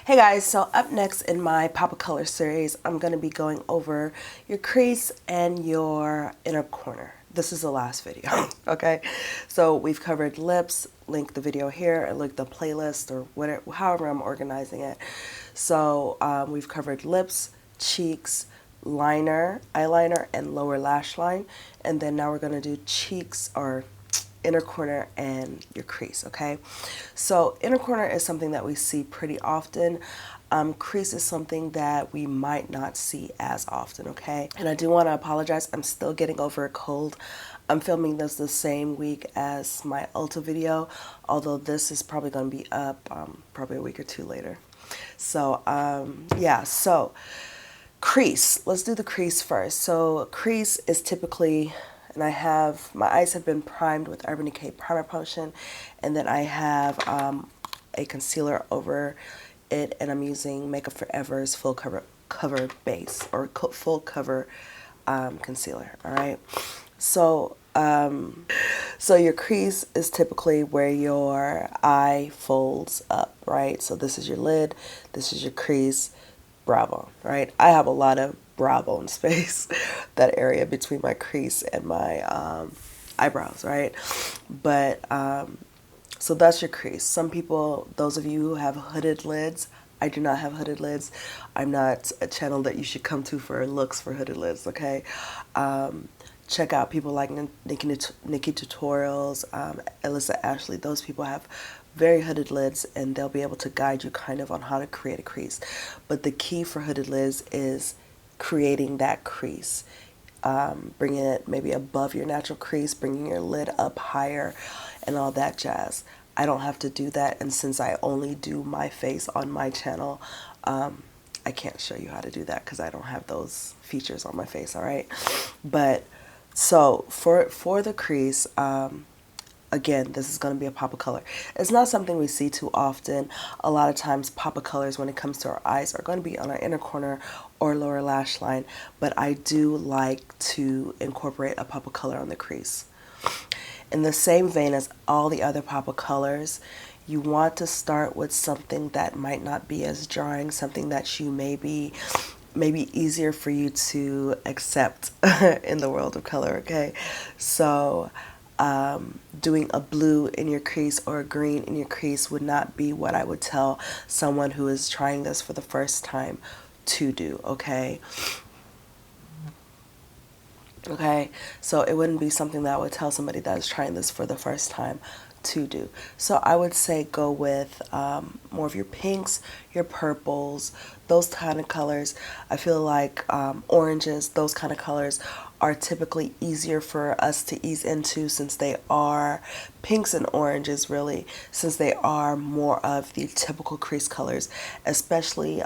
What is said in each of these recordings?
Hey guys, so up next in my Pop of Color series, I'm going to be going over your crease and your inner corner. This is the last video, okay? So we've covered lips, link the video here, and link the playlist or whatever, however I'm organizing it. So we've covered lips, cheeks, liner, eyeliner, and lower lash line. And then now we're going to do cheeks or inner corner and your crease, okay? So inner corner is something that we see pretty often. Crease is something that we might not see as often, okay? And I do want to apologize. I'm still getting over a cold. I'm filming this the same week as my Ulta video, although this is probably going to be up probably a week or two later. So yeah, so crease. Let's do the crease first. So crease is typically, and I have, my eyes have been primed with Urban Decay Primer Potion, and then I have a concealer over it, and I'm using Makeup Forever's full cover base, or full cover concealer, all right? So, so your crease is typically where your eye folds up, right? So this is your lid, this is your crease, brow bone, right? I have a lot of brow bone space, that area between my crease and my eyebrows, right? But so that's your crease. Some people, those of you who have hooded lids, I do not have hooded lids. I'm not a channel that you should come to for looks for hooded lids, okay? Check out people like Nikki Tutorials, Alyssa Ashley. Those people have very hooded lids, and they'll be able to guide you kind of on how to create a crease. But the key for hooded lids is creating that crease, bringing it maybe above your natural crease, bringing your lid up higher, and all that jazz. I don't have to do that, and since I only do my face on my channel, I can't show you how to do that because I don't have those features on my face, all right? But so for the crease, again, this is going to be a pop of color. It's not something we see too often. A lot of times pop of colors when it comes to our eyes are going to be on our inner corner or lower lash line, but I do like to incorporate a pop of color on the crease. In the same vein as all the other pop of colors, you want to start with something that might not be as jarring, something that you maybe easier for you to accept in the world of color, okay? So doing a blue in your crease or a green in your crease would not be what I would tell someone who is trying this for the first time to do, okay? Okay, so it wouldn't be something that I would tell somebody that is trying this for the first time to do. So I would say go with more of your pinks, your purples, those kind of colors. I feel like oranges, those kind of colors are typically easier for us to ease into, since they are pinks and oranges, really, since they are more of the typical crease colors, especially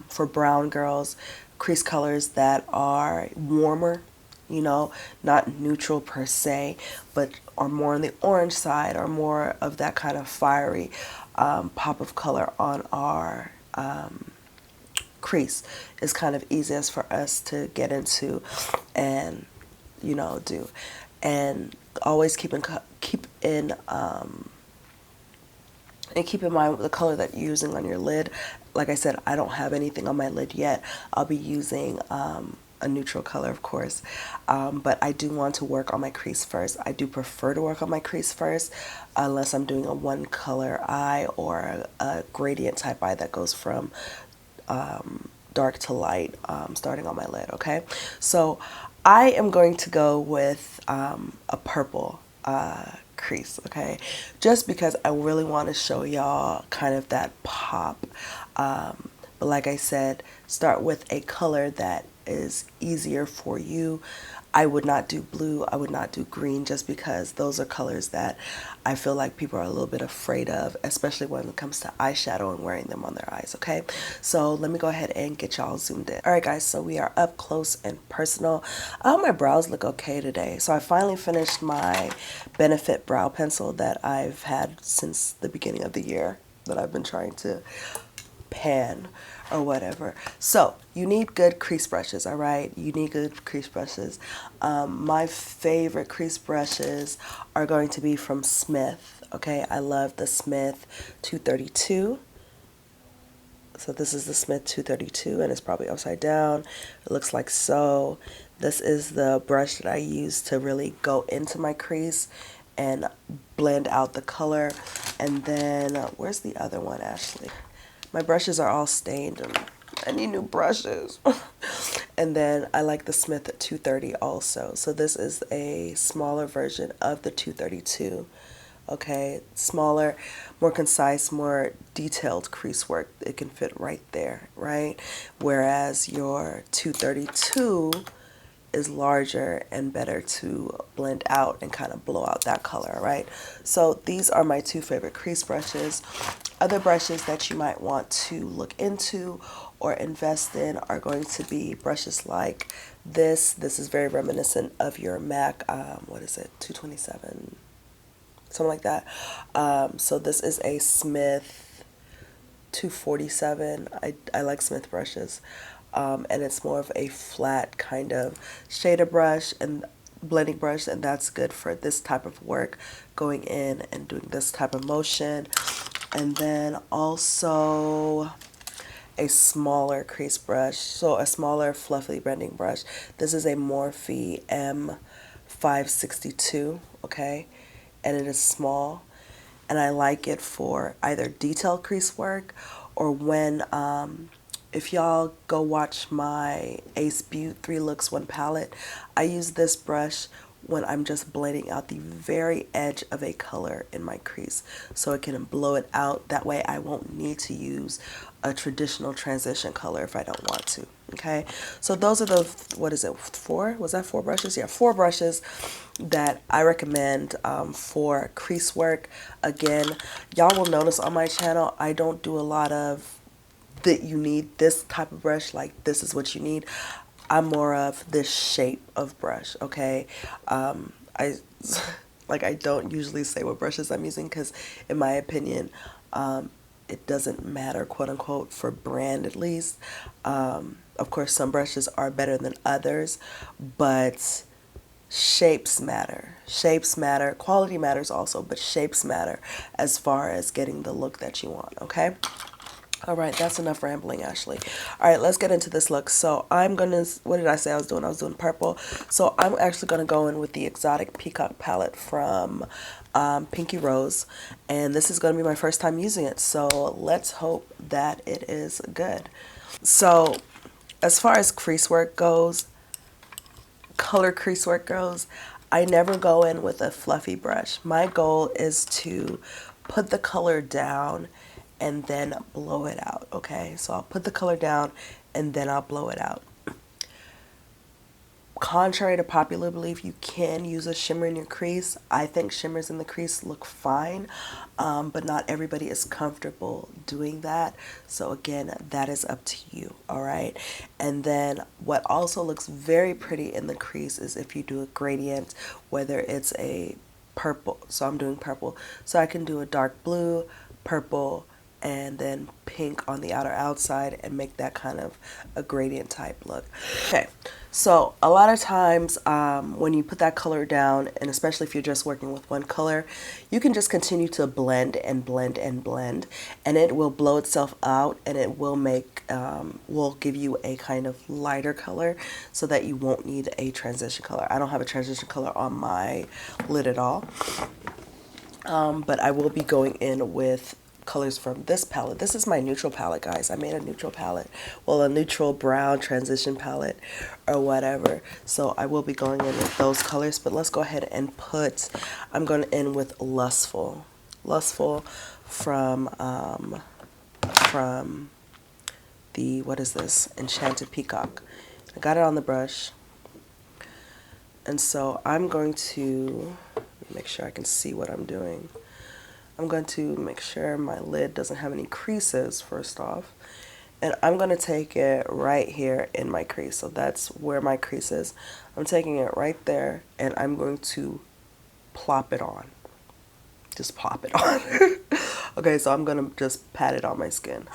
for brown girls, crease colors that are warmer, you know, not neutral per se, but are more on the orange side, or more of that kind of fiery pop of color on our crease is kind of easiest for us to get into and, you know, do. And always keep in mind the color that you're using on your lid. Like I said, I don't have anything on my lid yet. I'll be using a neutral color, of course, but I do want to work on my crease first. I do prefer to work on my crease first, unless I'm doing a one color eye or a gradient type eye that goes from dark to light, starting on my lid, okay? So I am going to go with a purple crease, okay? Just because I really want to show y'all kind of that pop. But like I said, start with a color that is easier for you. I would not do blue, I would not do green, just because those are colors that I feel like people are a little bit afraid of, especially when it comes to eyeshadow and wearing them on their eyes, okay? So let me go ahead and get y'all zoomed in. All right, guys, so we are up close and personal. I hope my brows look okay today. So I finally finished my Benefit brow pencil that I've had since the beginning of the year, that I've been trying to pan or whatever. So you need good crease brushes, all right? You need good crease brushes. My favorite crease brushes are going to be from Smith, okay? I love the Smith 232. So this is the Smith 232 and it's probably upside down. It looks like so. This is the brush that I use to really go into my crease and blend out the color. And then, where's the other one, Ashley? My brushes are all stained and I need new brushes. And then I like the Smith 230 also. So this is a smaller version of the 232. Okay, smaller, more concise, more detailed crease work. It can fit right there, right? Whereas your 232 is larger and better to blend out and kind of blow out that color, right? So these are my two favorite crease brushes. Other brushes that you might want to look into or invest in are going to be brushes like this. This is very reminiscent of your MAC, what is it, 227? Something like that. So this is a Smith 247. I like Smith brushes. And it's more of a flat kind of shader brush and blending brush, and that's good for this type of work, going in and doing this type of motion. And then also a smaller crease brush, so a smaller fluffy blending brush. This is a Morphe M562, okay? And it is small, and I like it for either detail crease work or when if y'all go watch my Ace Beauty 3 Looks 1 palette, I use this brush when I'm just blending out the very edge of a color in my crease so it can blow it out. That way I won't need to use a traditional transition color if I don't want to. Okay, so those are the, what is it, four? Was that four brushes? Yeah, four brushes that I recommend for crease work. Again, y'all will notice on my channel, I don't do a lot of that you need this type of brush, like this is what you need. I'm more of this shape of brush, okay? I I don't usually say what brushes I'm using because in my opinion, it doesn't matter, quote unquote, for brand at least. Of course, some brushes are better than others, but shapes matter. Shapes matter. Quality matters also, but shapes matter as far as getting the look that you want, okay? All right, that's enough rambling, Ashley. All right, let's get into this look. So I'm going to, what did I say I was doing? I was doing purple. So I'm actually going to go in with the Exotic Peacock palette from Pinky Rose. And this is going to be my first time using it. So let's hope that it is good. So as far as crease work goes, color crease work goes, I never go in with a fluffy brush. My goal is to put the color down and then blow it out, okay? So I'll put the color down and then I'll blow it out. Contrary to popular belief, you can use a shimmer in your crease. I think shimmers in the crease look fine, but not everybody is comfortable doing that. So again, that is up to you, all right? And then what also looks very pretty in the crease is if you do a gradient, whether it's a purple, so I'm doing purple, so I can do a dark blue, purple, and then pink on the outside and make that kind of a gradient type look. Okay, so a lot of times when you put that color down, and especially if you're just working with one color, you can just continue to blend and blend and blend, and it will blow itself out, and it will make will give you a kind of lighter color so that you won't need a transition color. I don't have a transition color on my lid at all, but I will be going in with colors from this palette. This is my neutral palette, guys. I made a neutral palette, well, a neutral brown transition palette or whatever. So I will be going in with those colors, but let's go ahead and put, I'm going to end with Lustful. Lustful from the, what is this? Enchanted Peacock. I got it on the brush. And so I'm going to make sure I can see what I'm doing. I'm going to make sure my lid doesn't have any creases first off. And I'm going to take it right here in my crease. So that's where my crease is. I'm taking it right there and I'm going to plop it on. Just plop it on. Okay, so I'm going to just pat it on my skin.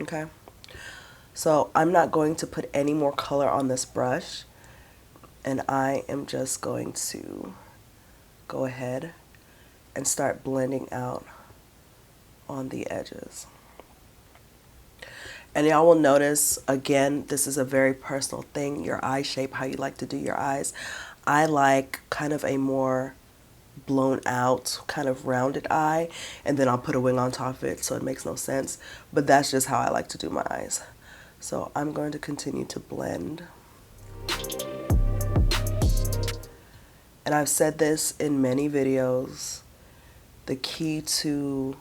Okay. So I'm not going to put any more color on this brush And I am just going to go ahead and start blending out on the edges. And y'all will notice, again, this is a very personal thing, your eye shape, how you like to do your eyes. I like kind of a more blown out, kind of rounded eye, and then I'll put a wing on top of it, so it makes no sense. But that's just how I like to do my eyes. So I'm going to continue to blend. And I've said this in many videos, the key to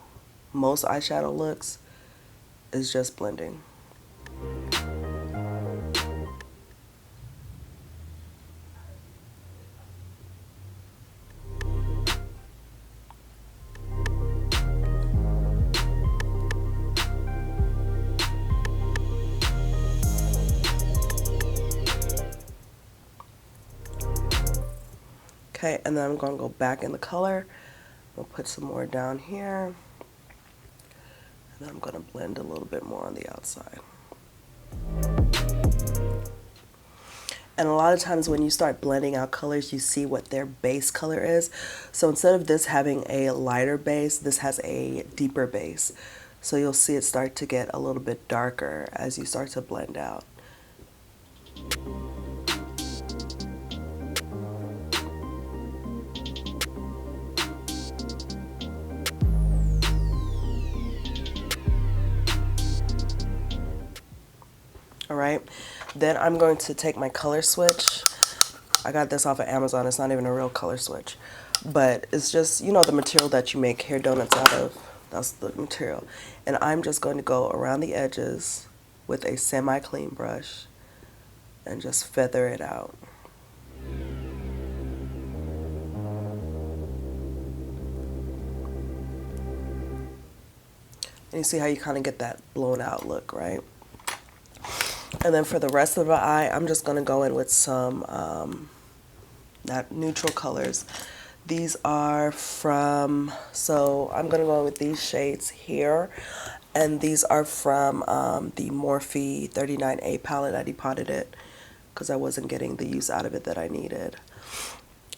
most eyeshadow looks is just blending. Okay, and then I'm going to go back in the color. I'll put some more down here. And then I'm going to blend a little bit more on the outside. And a lot of times when you start blending out colors, you see what their base color is. So instead of this having a lighter base, this has a deeper base. So you'll see it start to get a little bit darker as you start to blend out. All right, then I'm going to take my color switch. I got this off of Amazon. It's not even a real color switch, but it's just, you know, the material that you make hair donuts out of. That's the material. And I'm just going to go around the edges with a semi-clean brush and just feather it out. And you see how you kind of get that blown out look, right? And then for the rest of the eye, I'm just going to go in with some that neutral colors. These are from, so I'm going to go in with these shades here. And these are from the Morphe 39A palette. I depotted it because I wasn't getting the use out of it that I needed.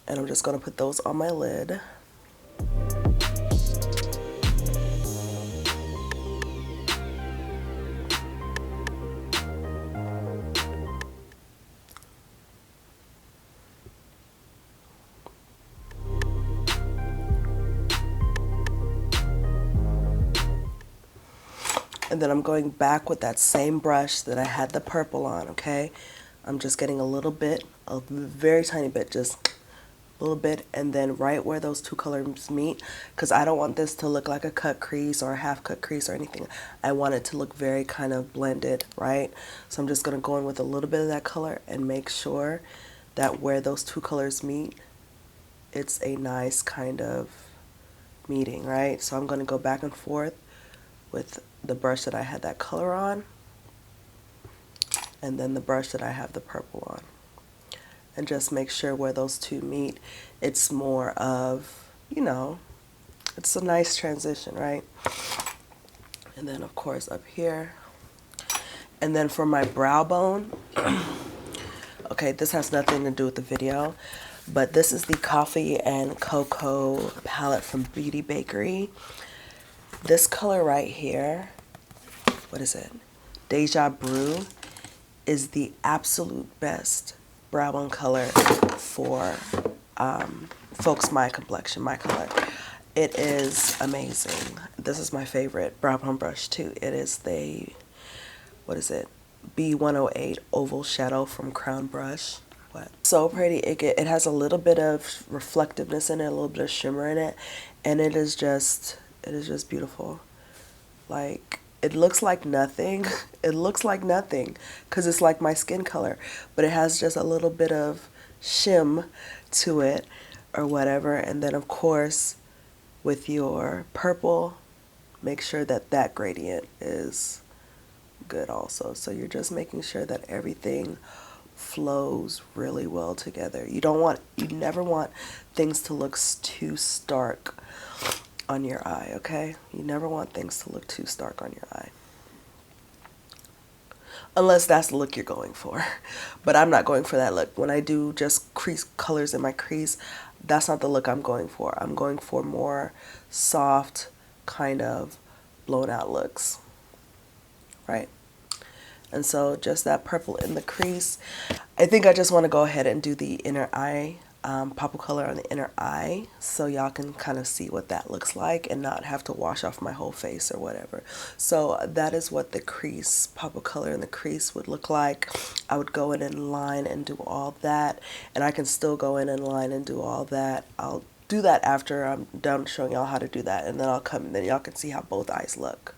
And I'm just going to put those on my lid. And then I'm going back with that same brush that I had the purple on, okay? I'm just getting a little bit, a very tiny bit, just a little bit, and then right where those two colors meet, because I don't want this to look like a cut crease or a half cut crease or anything. I want it to look very kind of blended, right? So I'm just going to go in with a little bit of that color and make sure that where those two colors meet, it's a nice kind of meeting, right? So I'm going to go back and forth with the brush that I had that color on, and then the brush that I have the purple on, and just make sure where those two meet, it's more of, you know, it's a nice transition, right? And then of course up here, and then for my brow bone, okay, this has nothing to do with the video, but this is the Coffee and Cocoa palette from Beauty Bakery. This color right here, what is it? Deja Brew, is the absolute best brow bone color for folks my complexion, my color. It is amazing. This is my favorite brow bone brush too. It is the, what is it? B108 Oval Shadow from Crown Brush. What? So pretty. It has a little bit of reflectiveness in it, a little bit of shimmer in it, and it is just beautiful. Like, it looks like nothing. It looks like nothing because it's like my skin color, but it has just a little bit of shim to it or whatever. And then of course with your purple, make sure that that gradient is good also. So you're just making sure that everything flows really well together. You never want things to look too stark on your eye, okay? You never want things to look too stark on your eye. unless that's the look you're going for. But I'm not going for that look. When I do just crease colors in my crease, that's not the look I'm going for. I'm going for more soft, kind of blown out looks, right? And so just that purple in the crease. I think I just want to go ahead and do the inner eye, pop of color on the inner eye, so y'all can kind of see what that looks like and not have to wash off my whole face or whatever. So that is what the crease, pop of color in the crease would look like. I would go in line and do all that, and I can still go in line and do all that. I'll do that after I'm done showing y'all how to do that, and then I'll come and then y'all can see how both eyes look.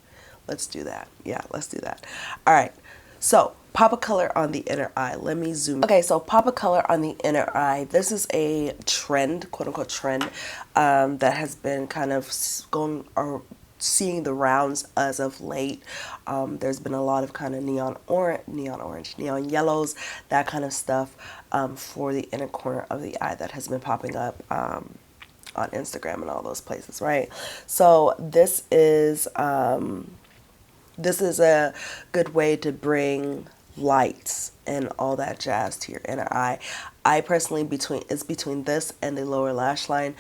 Let's do that. Yeah, let's do that. All right. So pop of color on the inner eye. Let me zoom. Okay, so pop of color on the inner eye. This is a trend, quote unquote trend, that has been kind of going or seeing the rounds as of late. There's been a lot of kind of neon orange, neon yellows, that kind of stuff for the inner corner of the eye that has been popping up on Instagram and all those places, right? So this is a good way to bring lights and all that jazz to your inner eye. I personally, it's between this and the lower lash line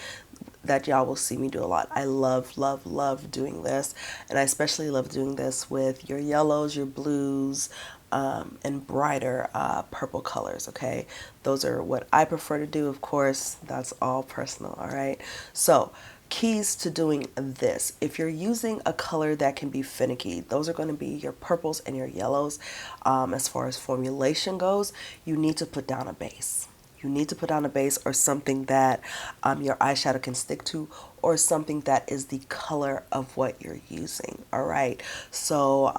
that y'all will see me do a lot. I love, love, love doing this. And I especially love doing this with your yellows, your blues, and brighter purple colors, okay? Those are what I prefer to do, of course. That's all personal, all right? So keys to doing this: if you're using a color that can be finicky, those are going to be your purples and your yellows. As far as formulation goes, you need to put down a base. You need to put down a base or something that your eyeshadow can stick to, or something that is the color of what you're using, all right? So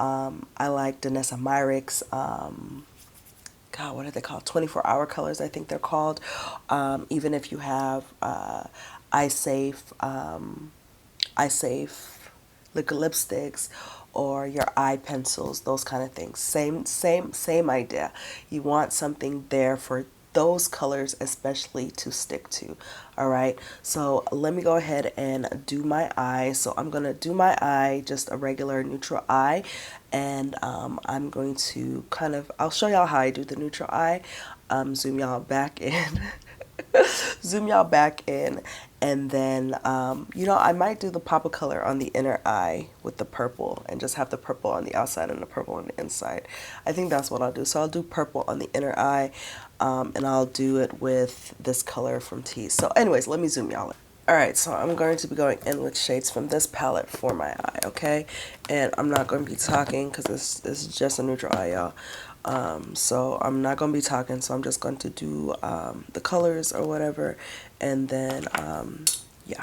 I like Danessa Myricks, God, what are they called? 24-hour colors, I think they're called. Even if you have iSafe, liquid lipsticks, or your eye pencils, those kind of things. Same idea. You want something there for those colors especially to stick to. All right, so let me go ahead and do my eye. So I'm gonna do my eye, just a regular neutral eye, and I'm going to I'll show y'all how I do the neutral eye. Zoom y'all back in. Zoom y'all back in, and then I might do the pop of color on the inner eye with the purple and just have the purple on the outside and the purple on the inside. I think that's what I'll do. So I'll do purple on the inner eye, and I'll do it with this color from Tease. So anyways, let me zoom y'all in. Alright, so I'm going to be going in with shades from this palette for my eye, okay? And I'm not going to be talking because this is just a neutral eye, y'all. So I'm not going to be talking, so I'm just going to do the colors or whatever, and then, yeah.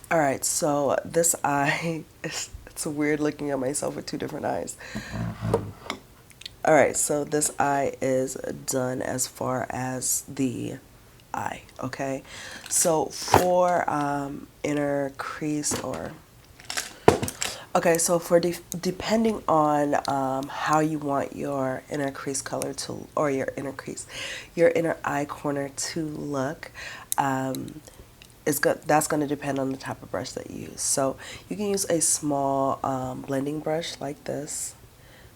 All right, so this eye is It's weird looking at myself with two different eyes. Alright, so this eye is done as far as the eye, okay? So for inner crease or... Okay, so for depending on how you want your inner crease color to, or your inner eye corner to look, that's going to depend on the type of brush that you use. So you can use a small blending brush like this.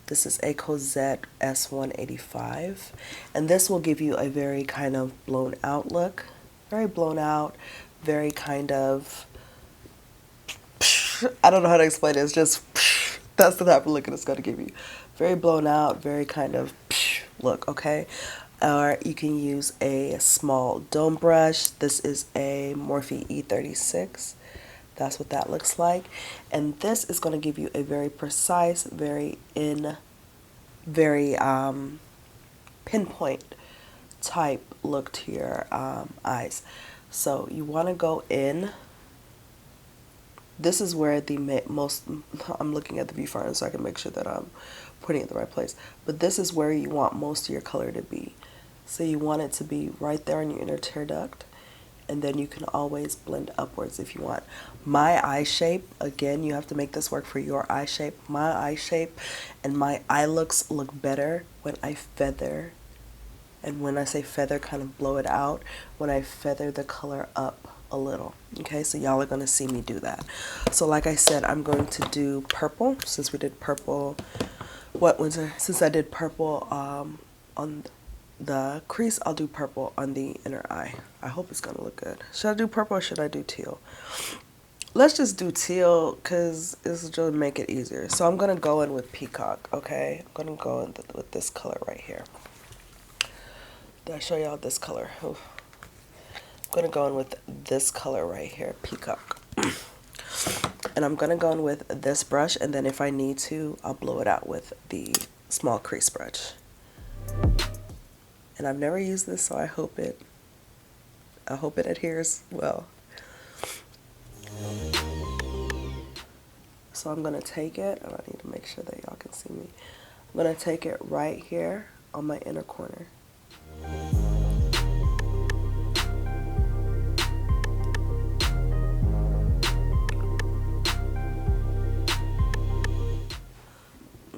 This is a Cosette S185, and this will give you a very kind of blown out look. Very blown out, very kind of, I don't know how to explain it. It's just, that's the type of look it's going to give you. Very blown out, very kind of look, okay? Or you can use a small dome brush. This is a Morphe E36. That's what that looks like. And this is going to give you a very precise, very pinpoint type look to your eyes. So you want to go in. This is where the most, I'm looking at the viewfinder so I can make sure that I'm putting it in the right place. But this is where you want most of your color to be. So you want it to be right there in your inner tear duct. And then you can always blend upwards if you want. My eye shape, again, you have to make this work for your eye shape. My eye shape and my eye looks look better when I feather. And when I say feather, kind of blow it out, when I feather the color up a little. Okay, so y'all are going to see me do that. So like I said, I'm going to do purple, since we did purple, since I did purple on the crease, I'll do purple on the inner eye. I hope it's going to look good. Should I do purple or should I do teal? Let's just do teal because this will just make it easier. So I'm going to go in with peacock, okay? I'm going to go in with this color right here. Did I show y'all this color? Oof. I'm going to go in with this color right here, peacock. And I'm going to go in with this brush, and then if I need to, I'll blow it out with the small crease brush. And I've never used this, so I hope it adheres well. So I'm going to take it, and I need to make sure that y'all can see me. I'm going to take it right here on my inner corner.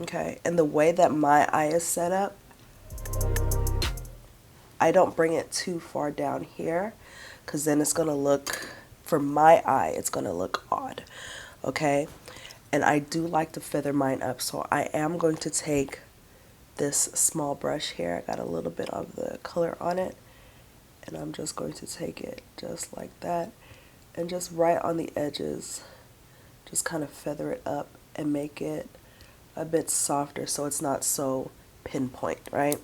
Okay, and the way that my eye is set up, I don't bring it too far down here because then it's going to look, for my eye, it's going to look odd. Okay, and I do like to feather mine up, so I am going to take this small brush here. I got a little bit of the color on it, and I'm just going to take it just like that and just right on the edges, just kind of feather it up and make it a bit softer so it's not so pinpoint, right?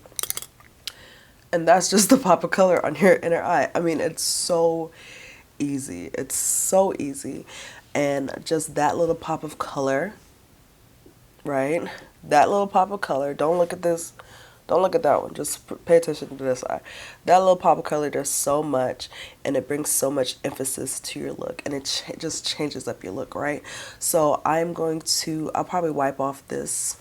And that's just the pop of color on your inner eye. I mean, it's so easy. It's so easy. And just that little pop of color, right? That little pop of color. Don't look at this. Don't look at that one. Just pay attention to this eye. That little pop of color does so much, and it brings so much emphasis to your look, and it just changes up your look, right? So I'll probably wipe off this.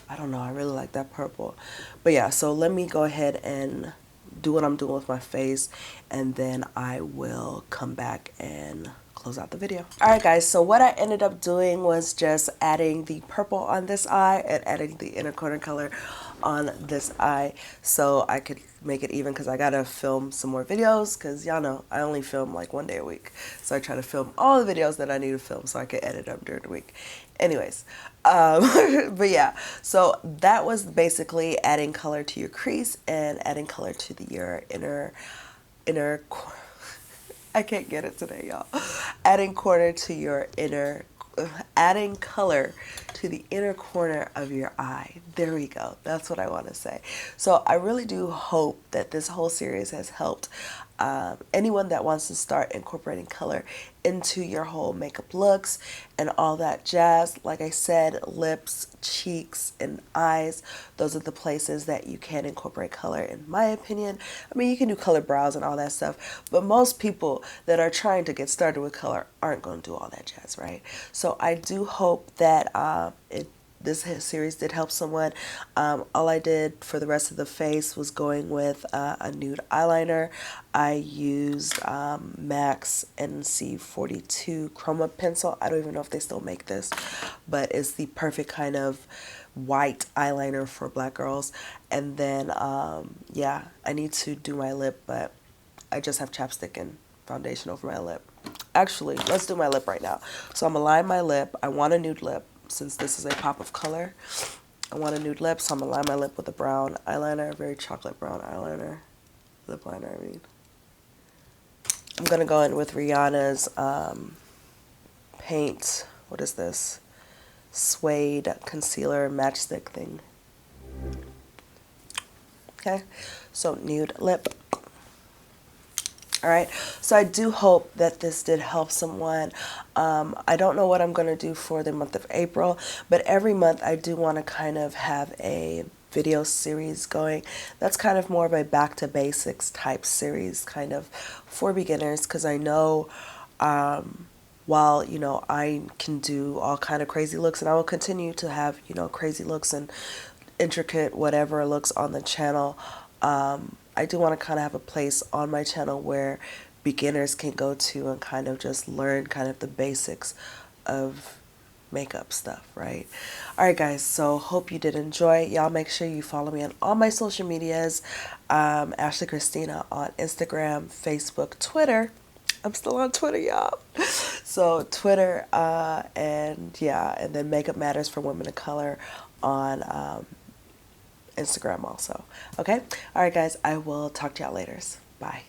I don't know. I really like that purple. But yeah, so let me go ahead and do what I'm doing with my face, and then I will come back and close out the video. Alright guys, so what I ended up doing was just adding the purple on this eye and adding the inner corner color on this eye so I could make it even, because I gotta film some more videos, because y'all know I only film like 1 day a week. So I try to film all the videos that I need to film so I can edit them during the week. Anyways, but yeah, so that was basically adding color to your crease and adding color to your inner I can't get it today, y'all. Adding color to the inner corner of your eye. There we go. That's what I want to say. So I really do hope that this whole series has helped anyone that wants to start incorporating color into your whole makeup looks and all that jazz. Like I said, lips, cheeks, and eyes, those are the places that you can incorporate color, in my opinion. I mean, you can do colored brows and all that stuff, but most people that are trying to get started with color aren't going to do all that jazz, right? So I do hope that this series did help someone. All I did for the rest of the face was going with a nude eyeliner. I used MAC's NC42 Chroma pencil. I don't even know if they still make this, but it's the perfect kind of white eyeliner for black girls. And then, yeah, I need to do my lip, but I just have chapstick and foundation over my lip. Actually, let's do my lip right now. So I'm gonna line my lip. I want a nude lip. Since this is a pop of color, I want a nude lip, so I'm going to line my lip with a brown eyeliner, a very chocolate brown eyeliner, lip liner, I mean. I'm going to go in with Rihanna's Paint, what is this? Suede concealer matchstick thing. Okay, so nude lip. All right, so I do hope that this did help someone. I don't know what I'm going to do for the month of April, but every month I do want to kind of have a video series going. That's kind of more of a back to basics type series, kind of for beginners, because I know while, you know, I can do all kind of crazy looks, and I will continue to have, you know, crazy looks and intricate whatever looks on the channel, I do want to kind of have a place on my channel where beginners can go to and kind of just learn kind of the basics of makeup stuff, right? All right, guys, so hope you did enjoy. Y'all make sure you follow me on all my social medias. Ashley Christina on Instagram, Facebook, Twitter. I'm still on Twitter, y'all. So Twitter, and yeah, and then Makeup Matters for Women of Color on Instagram also. Okay? All right, guys, I will talk to y'all later. Bye.